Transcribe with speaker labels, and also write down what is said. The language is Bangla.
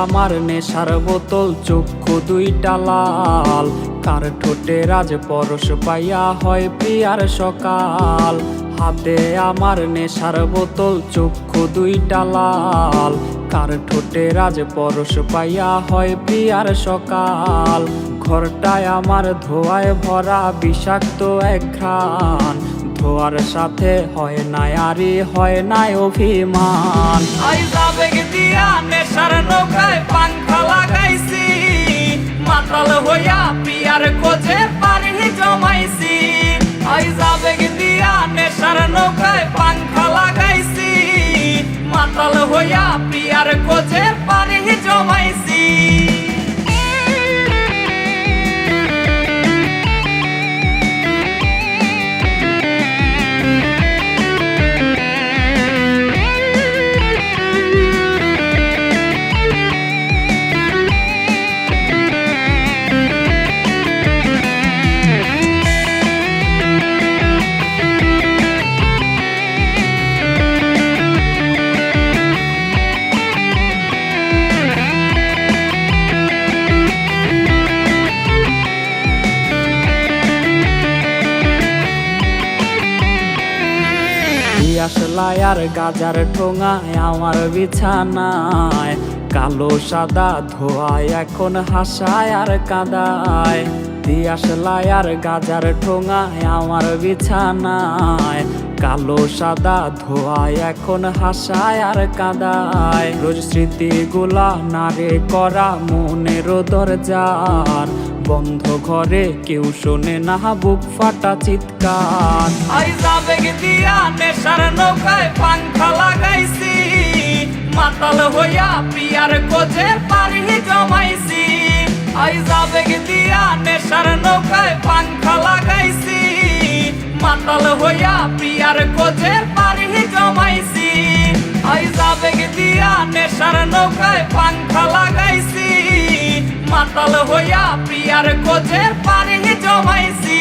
Speaker 1: আমার নেশার বোতল, চক্ষু দুইটা লাল। কার ঠোঁটে রাজ পরশ পাইয়া হয় প্রিয়ার সকাল। হাতে আমার নেশার বোতল, চক্ষু দুইটা লাল। কার ঠোঁটে রাজ পরশ পাইয়া হয় প্রিয়ার সকাল। ঘরটায় আমার ধোঁয়ায় ভরা বিষাক্ত এক ঘ্রাণ। ধোয়ার সাথে হয় না আরি, হয় না অভিমান।
Speaker 2: আবেগ দিয়া নেশার নৌকায় পাংখা লাগাইছি, মাতাল হইয়া প্রিয়ার খোঁজে পারি জমাইছি। আবেগ দিয়া নেশার নৌকায় পাংখা লাগাইছি, মাতাল হইয়া প্রিয়ার খোঁজে পারি জমাইছি।
Speaker 1: আসলাই আর গাজার ঠোঙায় আমার বিছানায়, কালো সাদা ধোয়ায় এখন হাসায় আর কাদায়। দিয়াশলাই আর গাজার ঠোঙায় আমার বিছানায়, কালো সাদা ধোয়ায় এখন হাসায় আর কাদায়। রোজ স্মৃতিগুলা নারে করা মনের দরজার, বন্ধ ঘরে কেউ শোনে না বুক ফাটা চিৎকার।
Speaker 2: আবেগ দিয়া নেশার নৌকায় পাংখা লাগাইছি, মাতাল হইয়া প্রিয়ার খোঁজে পারি জমাইছি। আবেগ দিয়া নেশার নৌকায় পাংখা লাগাইছি, মাতাল হইয়া প্রিয়ার খোঁজে পারি জমাইছি। আবেগ দিয়া নেশার নৌকায় পাংখা লাগাইছি, মাতাল হইয়া প্রিয়ার খোঁজে পারি জমাইছি।